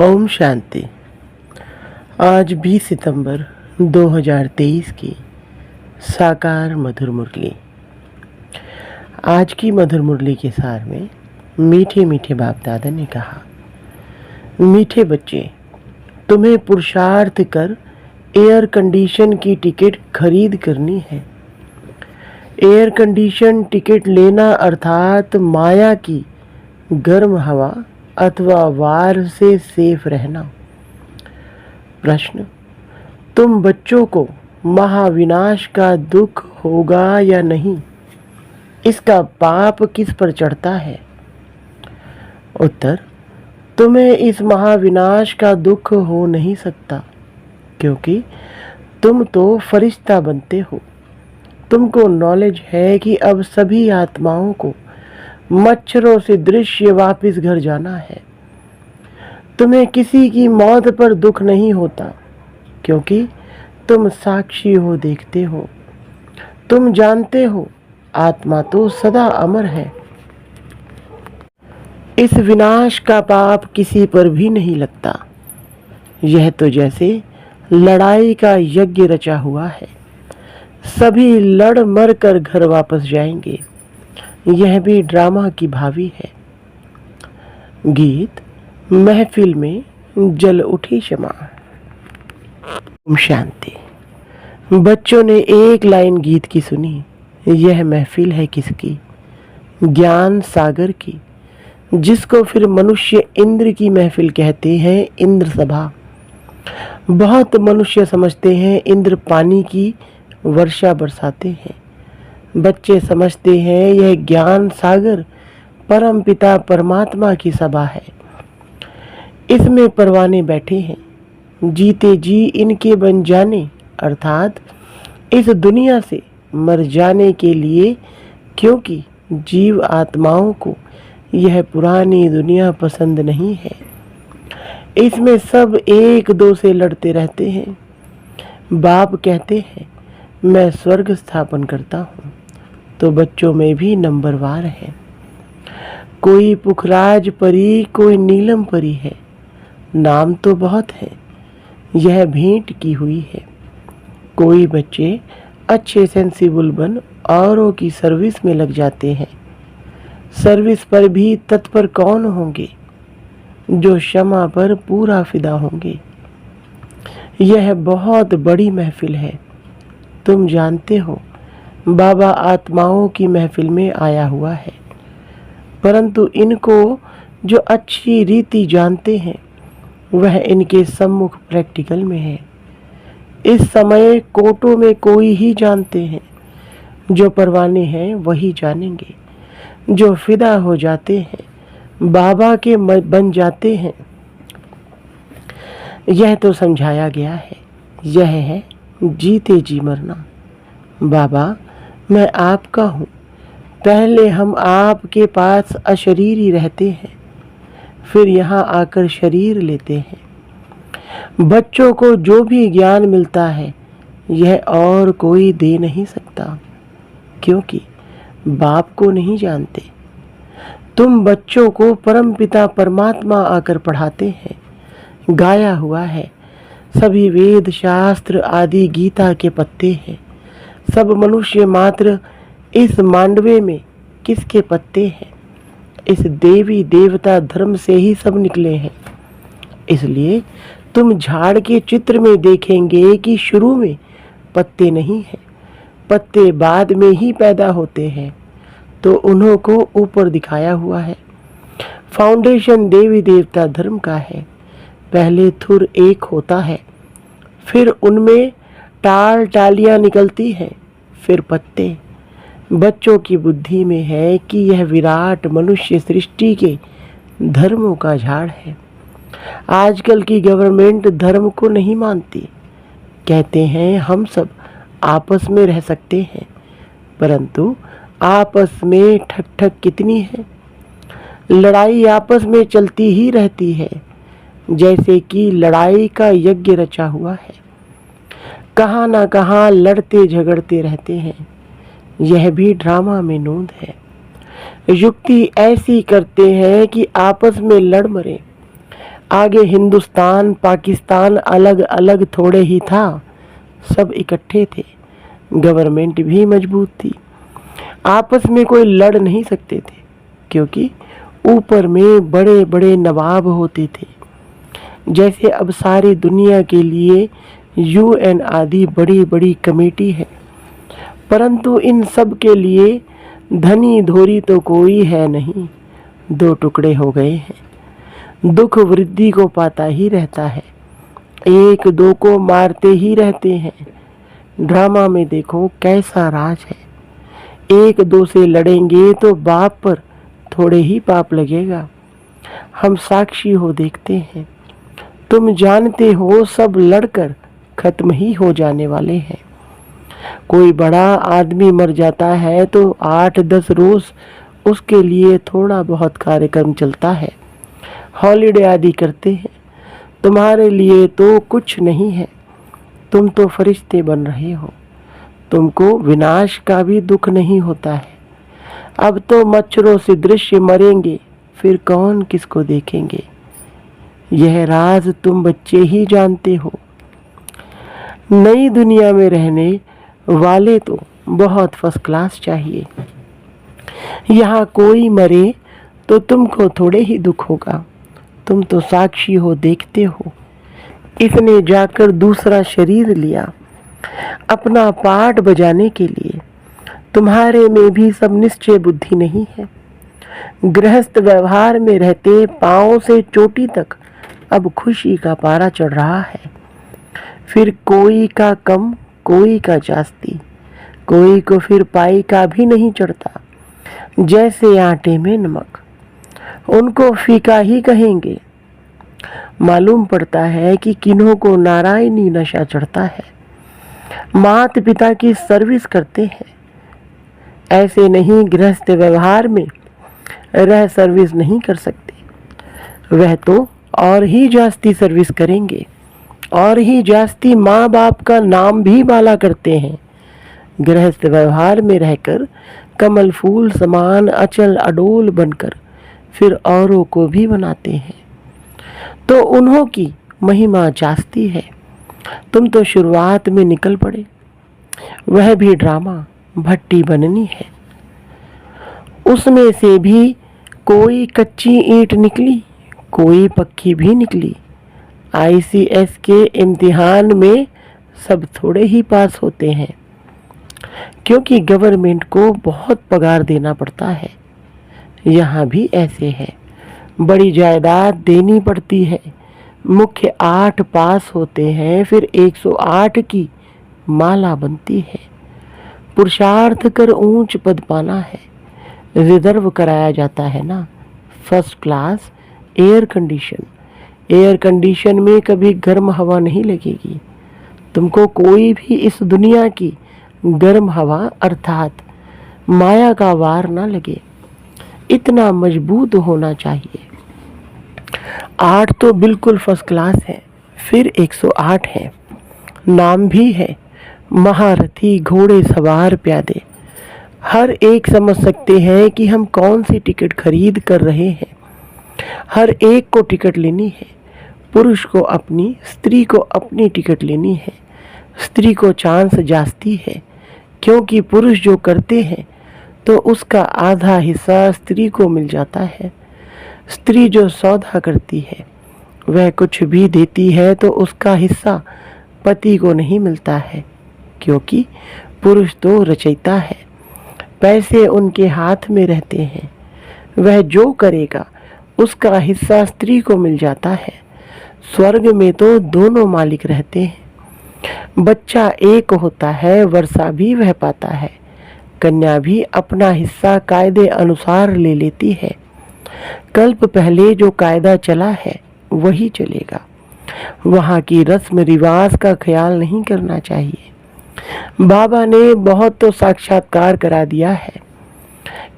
ओम शांति। आज 20 सितंबर 2023 की साकार मधुर मुरली। आज की मधुर मुरली के सार में मीठे मीठे बाप दादा ने कहा, मीठे बच्चे, तुम्हें पुरुषार्थ कर एयर कंडीशन की टिकट खरीद करनी है। एयर कंडीशन टिकट लेना अर्थात माया की गर्म हवा अथवा वार से सेफ रहना। प्रश्न, तुम बच्चों को महाविनाश का दुख होगा या नहीं, इसका पाप किस पर चढ़ता है? उत्तर, तुम्हें इस महाविनाश का दुख हो नहीं सकता, क्योंकि तुम तो फरिश्ता बनते हो। तुमको नॉलेज है कि अब सभी आत्माओं को मच्छरों से दृश्य वापस घर जाना है। तुम्हें किसी की मौत पर दुख नहीं होता, क्योंकि तुम साक्षी हो, देखते हो। तुम जानते हो आत्मा तो सदा अमर है। इस विनाश का पाप किसी पर भी नहीं लगता। यह तो जैसे लड़ाई का यज्ञ रचा हुआ है। सभी लड़ मर कर घर वापस जाएंगे। यह भी ड्रामा की भावी है। गीत महफिल में जल उठी क्षमा। ओम शांति। बच्चों ने एक लाइन गीत की सुनी। यह महफिल है किसकी? ज्ञान सागर की, जिसको फिर मनुष्य इंद्र की महफिल कहते हैं, इंद्र सभा। बहुत मनुष्य समझते हैं इंद्र पानी की वर्षा बरसाते हैं। बच्चे समझते हैं यह ज्ञान सागर परम पिता परमात्मा की सभा है। इसमें परवाने बैठे हैं, जीते जी इनके बन जाने अर्थात इस दुनिया से मर जाने के लिए, क्योंकि जीव आत्माओं को यह पुरानी दुनिया पसंद नहीं है। इसमें सब एक दो से लड़ते रहते हैं। बाप कहते हैं मैं स्वर्ग स्थापन करता हूँ, तो बच्चों में भी नंबरवार है। कोई पुखराज परी, कोई नीलम परी है। नाम तो बहुत है, यह भेंट की हुई है। कोई बच्चे अच्छे सेंसिबल बन औरों की सर्विस में लग जाते हैं। सर्विस पर भी तत्पर कौन होंगे, जो क्षमा पर पूरा फिदा होंगे। यह बहुत बड़ी महफिल है। तुम जानते हो बाबा आत्माओं की महफिल में आया हुआ है, परंतु इनको जो अच्छी रीति जानते हैं वह इनके सम्मुख प्रैक्टिकल में है। इस समय कोटों में कोई ही जानते हैं। जो परवाने हैं वही जानेंगे। जो फिदा हो जाते हैं बाबा के बन जाते हैं। यह तो समझाया गया है। यह है जीते जी मरना। बाबा मैं आपका हूँ। पहले हम आपके पास अशरीरी रहते हैं, फिर यहाँ आकर शरीर लेते हैं। बच्चों को जो भी ज्ञान मिलता है यह और कोई दे नहीं सकता, क्योंकि बाप को नहीं जानते। तुम बच्चों को परम पिता परमात्मा आकर पढ़ाते हैं। गाया हुआ है, सभी वेद शास्त्र आदि गीता के पत्ते हैं। सब मनुष्य मात्र इस मांडवे में किसके पत्ते हैं? इस देवी देवता धर्म से ही सब निकले हैं। इसलिए तुम झाड़ के चित्र में देखेंगे कि शुरू में पत्ते नहीं हैं, पत्ते बाद में ही पैदा होते हैं। तो उन्हों को ऊपर दिखाया हुआ है। फाउंडेशन देवी देवता धर्म का है। पहले थुर एक होता है, फिर उनमें टाल टालियां निकलती हैं, फिर पत्ते। बच्चों की बुद्धि में है कि यह विराट मनुष्य सृष्टि के धर्मों का झाड़ है। आजकल की गवर्नमेंट धर्म को नहीं मानती। कहते हैं हम सब आपस में रह सकते हैं, परंतु आपस में ठक ठक कितनी है। लड़ाई आपस में चलती ही रहती है, जैसे कि लड़ाई का यज्ञ रचा हुआ है। कहाँ ना कहाँ लड़ते झगड़ते रहते हैं। यह भी ड्रामा में नोंद है। युक्ति ऐसी करते हैं कि आपस में लड़ मरे। आगे हिंदुस्तान पाकिस्तान अलग अलग थोड़े ही था, सब इकट्ठे थे। गवर्नमेंट भी मजबूत थी, आपस में कोई लड़ नहीं सकते थे, क्योंकि ऊपर में बड़े बड़े नवाब होते थे। जैसे अब सारी दुनिया के लिए UN आदि बड़ी बड़ी कमेटी है, परंतु इन सब के लिए धनी धोरी तो कोई है नहीं, दो टुकड़े हो गए हैं। दुख वृद्धि को पाता ही रहता है, एक दो को मारते ही रहते हैं। ड्रामा में देखो कैसा राज है, एक दो से लड़ेंगे तो बाप पर थोड़े ही पाप लगेगा। हम साक्षी हो देखते हैं, तुम जानते हो सब लड़कर खत्म ही हो जाने वाले हैं। कोई बड़ा आदमी मर जाता है तो 8-10 रोज उसके लिए थोड़ा बहुत कार्यक्रम चलता है, हॉलिडे आदि करते हैं। तुम्हारे लिए तो कुछ नहीं है, तुम तो फरिश्ते बन रहे हो, तुमको विनाश का भी दुख नहीं होता है। अब तो मच्छरों से दृश्य मरेंगे, फिर कौन किसको देखेंगे। यह राज तुम बच्चे ही जानते हो। नई दुनिया में रहने वाले तो बहुत फर्स्ट क्लास चाहिए। यहाँ कोई मरे तो तुमको थोड़े ही दुख होगा, तुम तो साक्षी हो देखते हो। इसने जाकर दूसरा शरीर लिया अपना पाठ बजाने के लिए। तुम्हारे में भी सब निश्चय बुद्धि नहीं है। गृहस्थ व्यवहार में रहते पांव से चोटी तक अब खुशी का पारा चढ़ रहा है। फिर कोई का कम कोई का जास्ती, कोई को फिर पाई का भी नहीं चढ़ता। जैसे आटे में नमक, उनको फीका ही कहेंगे। मालूम पड़ता है कि किन्हों को नारायणी नशा चढ़ता है। माता पिता की सर्विस करते हैं, ऐसे नहीं गृहस्थ व्यवहार में रह सर्विस नहीं कर सकते। वह तो और ही जास्ती सर्विस करेंगे, और ही जास्ती माँ बाप का नाम भी माला करते हैं। गृहस्थ व्यवहार में रहकर कमल फूल समान अचल अडोल बनकर फिर औरों को भी बनाते हैं, तो उन्हों की महिमा जास्ती है। तुम तो शुरुआत में निकल पड़े, वह भी ड्रामा भट्टी बननी है। उसमें से भी कोई कच्ची ईंट निकली, कोई पक्की भी निकली। ICS के इम्तिहान में सब थोड़े ही पास होते हैं, क्योंकि गवर्नमेंट को बहुत पगार देना पड़ता है। यहाँ भी ऐसे है, बड़ी जायदाद देनी पड़ती है। मुख्य 8 पास होते हैं, फिर 108 की माला बनती है। पुरुषार्थ कर ऊंच पद पाना है, रिजर्व कराया जाता है ना। First class air condition, air condition में कभी गर्म हवा नहीं लगेगी। तुमको कोई भी इस दुनिया की गर्म हवा अर्थात माया का वार ना लगे, इतना मजबूत होना चाहिए। 8 तो बिल्कुल फर्स्ट क्लास है, फिर 108 है। नाम भी है महारथी घोड़े सवार प्यादे। हर एक समझ सकते हैं कि हम कौन सी टिकट खरीद कर रहे हैं। हर एक को टिकट लेनी है। पुरुष को अपनी, स्त्री को अपनी टिकट लेनी है। स्त्री को चांस जास्ती है, क्योंकि पुरुष जो करते हैं तो उसका आधा हिस्सा स्त्री को मिल जाता है। स्त्री जो सौदा करती है, वह कुछ भी देती है तो उसका हिस्सा पति को नहीं मिलता है, क्योंकि पुरुष तो रचयिता है, पैसे उनके हाथ में रहते हैं। वह जो करेगा उसका हिस्सा स्त्री को मिल जाता है। स्वर्ग में तो दोनों मालिक रहते हैं। बच्चा एक होता है, वर्षा भी वह पाता है। कन्या भी अपना हिस्सा कायदे अनुसार ले लेती है। कल्प पहले जो कायदा चला है वही चलेगा। वहाँ की रस्म रिवाज का ख्याल नहीं करना चाहिए। बाबा ने बहुत तो साक्षात्कार करा दिया है।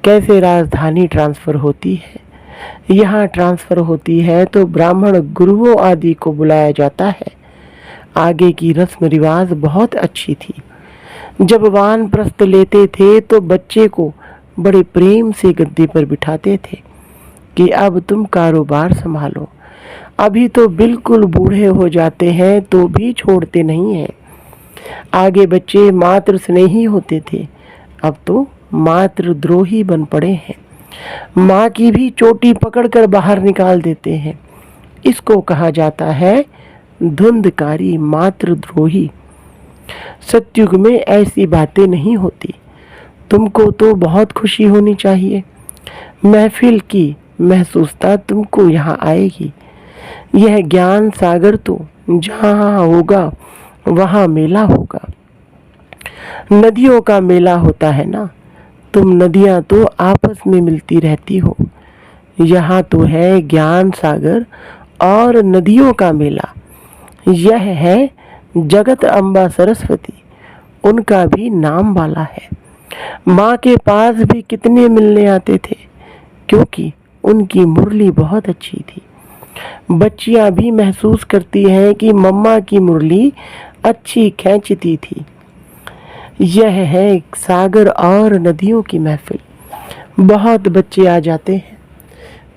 कैसे राजधानी ट्रांसफर होती है, यहाँ ट्रांसफर होती है तो ब्राह्मण गुरुओं आदि को बुलाया जाता है। आगे की रस्म रिवाज बहुत अच्छी थी। जब वानप्रस्थ लेते थे तो बच्चे को बड़े प्रेम से गद्दे पर बिठाते थे कि अब तुम कारोबार संभालो। अभी तो बिल्कुल बूढ़े हो जाते हैं तो भी छोड़ते नहीं हैं। आगे बच्चे मातृ स्नेही होते थे, अब तो मातृ द्रोही बन पड़े हैं। माँ की भी चोटी पकड़कर बाहर निकाल देते हैं। इसको कहा जाता है धुंधकारी मातृद्रोही। सतयुग में ऐसी बातें नहीं होती। तुमको तो बहुत खुशी होनी चाहिए। महफिल की महसूसता तुमको यहाँ आएगी। यह ज्ञान सागर तो जहाँ होगा वहाँ मेला होगा। नदियों का मेला होता है ना, तुम नदियाँ तो आपस में मिलती रहती हो। यहाँ तो है ज्ञान सागर और नदियों का मेला। यह है जगत अम्बा सरस्वती, उनका भी नाम वाला है। माँ के पास भी कितने मिलने आते थे, क्योंकि उनकी मुरली बहुत अच्छी थी। बच्चियाँ भी महसूस करती हैं कि मम्मा की मुरली अच्छी खींचती थी। यह है सागर और नदियों की महफिल। बहुत बच्चे आ जाते हैं,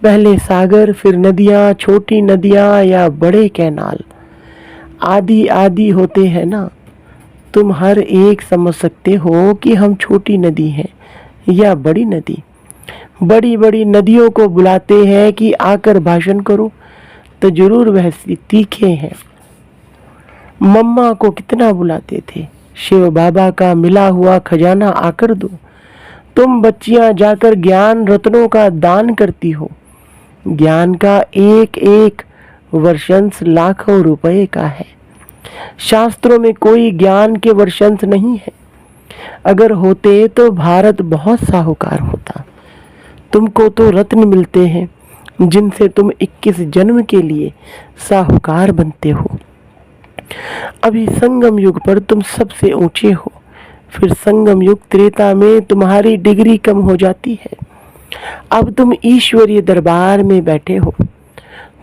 पहले सागर, फिर नदियाँ, छोटी नदियाँ या बड़े कैनाल, आदि आदि होते हैं ना। तुम हर एक समझ सकते हो कि हम छोटी नदी हैं या बड़ी नदी। बड़ी बड़ी नदियों को बुलाते हैं कि आकर भाषण करो, तो जरूर वह तीखे हैं। मम्मा को कितना बुलाते थे, शिव बाबा का मिला हुआ खजाना आकर दो। तुम बच्चियां जाकर ज्ञान रत्नों का दान करती हो। ज्ञान का एक एक वर्षंश लाखों रुपए का है। शास्त्रों में कोई ज्ञान के वर्षंश नहीं है। अगर होते तो भारत बहुत साहूकार होता। तुमको तो रत्न मिलते हैं जिनसे तुम 21 जन्म के लिए साहूकार बनते हो। अभी संगम युग पर तुम सबसे ऊंचे हो, फिर संगम युग त्रेता में तुम्हारी डिग्री कम हो जाती है। अब तुम ईश्वरीय दरबार में बैठे हो।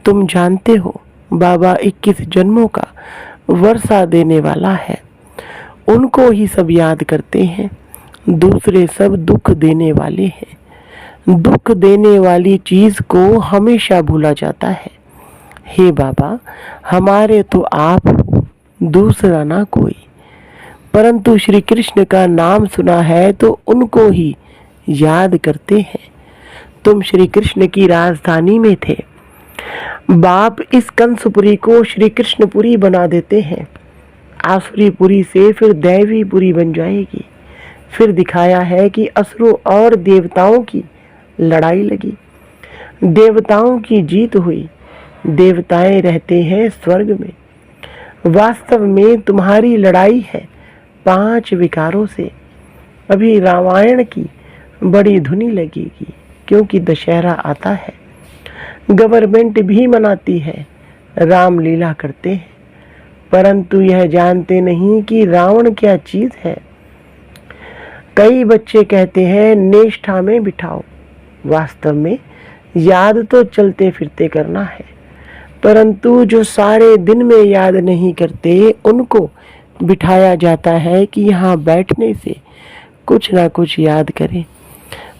तुम जानते हो बाबा 21 जन्मों का वर्षा देने वाला है। उनको ही सब याद करते हैं, दूसरे सब दुख देने वाले हैं। दुख देने वाली चीज को हमेशा भूला जाता है। हे बाबा, हमारे तो आप हो, दूसरा ना कोई। परंतु श्री कृष्ण का नाम सुना है तो उनको ही याद करते हैं। तुम श्री कृष्ण की राजधानी में थे। बाप इस कंसपुरी को श्री कृष्णपुरी बना देते हैं। आसुरीपुरी से फिर दैवीपुरी बन जाएगी। फिर दिखाया है कि असुरों और देवताओं की लड़ाई लगी, देवताओं की जीत हुई। देवताएं रहते हैं स्वर्ग में। वास्तव में तुम्हारी लड़ाई है 5 विकारों से। अभी रामायण की बड़ी धुनी लगेगी, क्योंकि दशहरा आता है। गवर्नमेंट भी मनाती है, रामलीला करते हैं, परंतु यह जानते नहीं कि रावण क्या चीज है। कई बच्चे कहते हैं निष्ठा में बिठाओ। वास्तव में याद तो चलते फिरते करना है, परंतु जो सारे दिन में याद नहीं करते उनको बिठाया जाता है कि यहाँ बैठने से कुछ ना कुछ याद करें।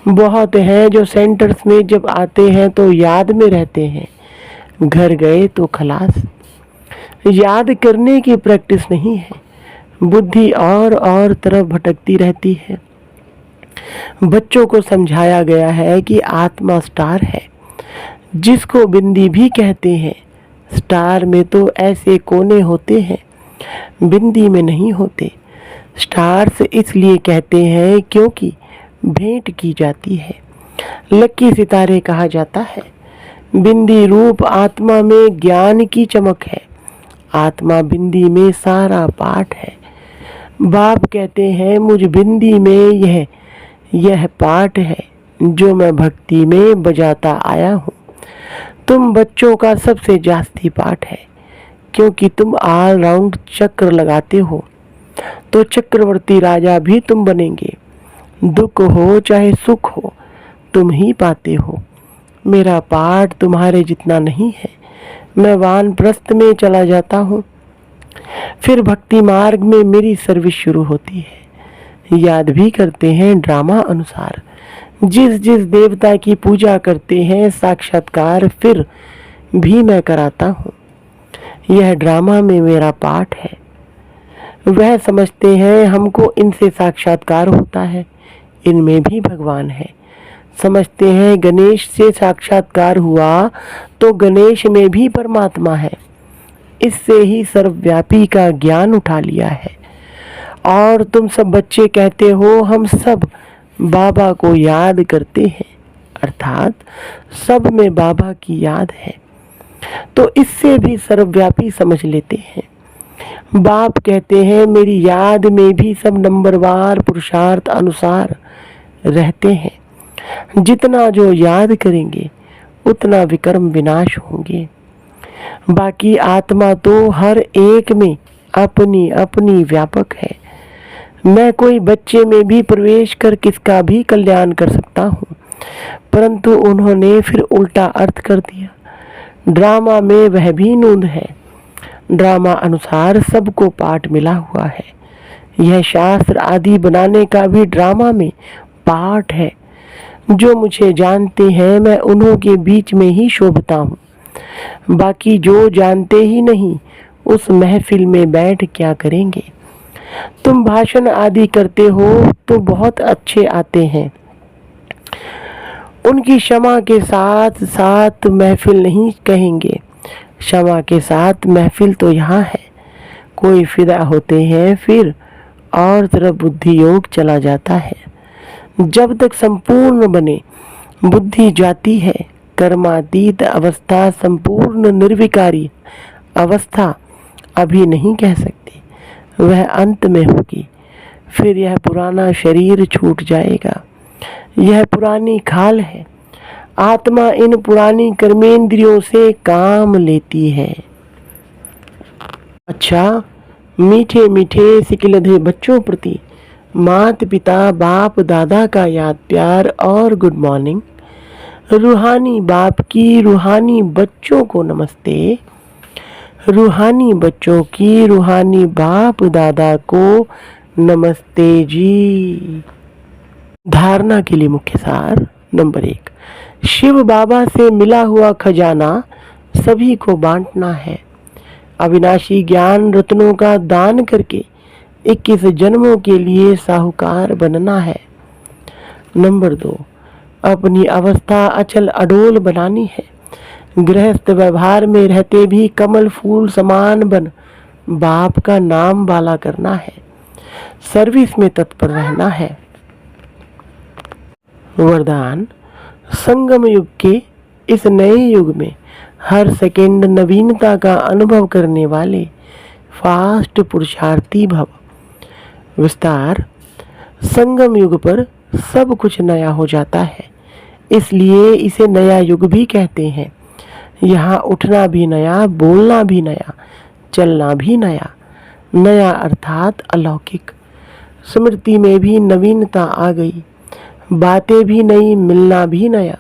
बहुत हैं जो सेंटर्स में जब आते हैं तो याद में रहते हैं, घर गए तो खलास। याद करने की प्रैक्टिस नहीं है, बुद्धि और तरफ भटकती रहती है। बच्चों को समझाया गया है कि आत्मा स्टार है, जिसको बिंदी भी कहते हैं। स्टार में तो ऐसे कोने होते हैं, बिंदी में नहीं होते। स्टार्स इसलिए कहते हैं क्योंकि भेंट की जाती है। लकी सितारे कहा जाता है। बिंदी रूप आत्मा में ज्ञान की चमक है। आत्मा बिंदी में सारा पाठ है। बाप कहते हैं मुझ बिंदी में यह पाठ है जो मैं भक्ति में बजाता आया हूँ। तुम बच्चों का सबसे जास्ती पाठ है, क्योंकि तुम ऑल राउंड चक्र लगाते हो, तो चक्रवर्ती राजा भी तुम बनेंगे। दुख हो चाहे सुख हो, तुम ही पाते हो। मेरा पाठ तुम्हारे जितना नहीं है। मैं वानप्रस्थ में चला जाता हूँ, फिर भक्ति मार्ग में मेरी सर्विस शुरू होती है। याद भी करते हैं ड्रामा अनुसार। जिस जिस देवता की पूजा करते हैं साक्षात्कार फिर भी मैं कराता हूँ। यह ड्रामा में मेरा पार्ट है। वह समझते हैं हमको इनसे साक्षात्कार होता है, इनमें भी भगवान है। समझते हैं गणेश से साक्षात्कार हुआ तो गणेश में भी परमात्मा है। इससे ही सर्वव्यापी का ज्ञान उठा लिया है। और तुम सब बच्चे कहते हो हम सब बाबा को याद करते हैं, अर्थात सब में बाबा की याद है, तो इससे भी सर्वव्यापी समझ लेते हैं। बाप कहते हैं मेरी याद में भी सब नंबरवार पुरुषार्थ अनुसार रहते हैं। जितना जो याद करेंगे उतना विकर्म विनाश होंगे। बाकी आत्मा तो हर एक में अपनी अपनी व्यापक है। मैं कोई बच्चे में भी प्रवेश कर किसका भी कल्याण कर सकता हूँ, परंतु उन्होंने फिर उल्टा अर्थ कर दिया। ड्रामा में वह भी नूंद है। ड्रामा अनुसार सबको पाठ मिला हुआ है। यह शास्त्र आदि बनाने का भी ड्रामा में पाठ है। जो मुझे जानते हैं मैं उन्हों के बीच में ही शोभता हूँ। बाकी जो जानते ही नहीं उस महफिल में बैठ क्या करेंगे। तुम भाषण आदि करते हो तो बहुत अच्छे आते हैं। उनकी क्षमा के साथ साथ महफिल नहीं कहेंगे। क्षमा के साथ महफिल तो यहाँ है। कोई फिदा होते हैं फिर और तरफ बुद्धि योग चला जाता है। जब तक संपूर्ण बने बुद्धि जाती है। कर्मातीत अवस्था संपूर्ण निर्विकारी अवस्था अभी नहीं कह सकते, वह अंत में होगी। फिर यह पुराना शरीर छूट जाएगा। यह पुरानी खाल है। आत्मा इन पुरानी कर्मेंद्रियों से काम लेती है। अच्छा, मीठे मीठे सिकिलधे बच्चों प्रति मात पिता बाप दादा का याद प्यार और गुड मॉर्निंग। रूहानी बाप की रूहानी बच्चों को नमस्ते। रूहानी बच्चों की रूहानी बाप दादा को नमस्ते जी। धारणा के लिए मुख्य सार नंबर 1, शिव बाबा से मिला हुआ खजाना सभी को बांटना है। अविनाशी ज्ञान रत्नों का दान करके 21 जन्मों के लिए साहूकार बनना है। नंबर 2, अपनी अवस्था अचल अडोल बनानी है। गृहस्थ व्यवहार में रहते भी कमल फूल समान बन बाप का नाम वाला करना है। सर्विस में तत्पर रहना है। वरदान, संगम युग के इस नए युग में हर सेकंड नवीनता का अनुभव करने वाले फास्ट पुरुषार्थी भव। विस्तार, संगम युग पर सब कुछ नया हो जाता है, इसलिए इसे नया युग भी कहते हैं। यहाँ उठना भी नया, बोलना भी नया, चलना भी नया। नया अर्थात अलौकिक। स्मृति में भी नवीनता आ गई। बातें भी नई, मिलना भी नया,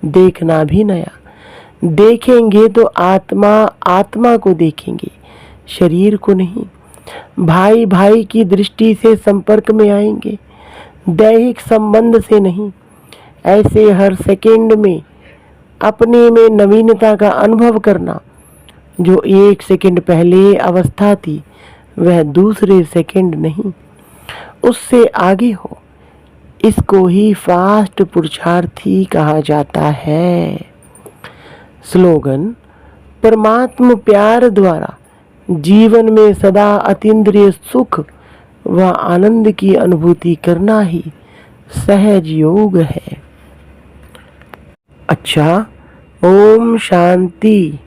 देखना भी नया। देखेंगे तो आत्मा आत्मा को देखेंगे, शरीर को नहीं। भाई भाई की दृष्टि से संपर्क में आएंगे, दैहिक संबंध से नहीं। ऐसे हर सेकंड में अपने में नवीनता का अनुभव करना। जो 1 सेकंड पहले अवस्था थी वह दूसरे सेकंड नहीं, उससे आगे हो। इसको ही फास्ट पुरुषार्थी कहा जाता है। स्लोगन, परमात्म प्यार द्वारा जीवन में सदा अतीन्द्रिय सुख व आनंद की अनुभूति करना ही सहज योग है। अच्छा, ओम शांति।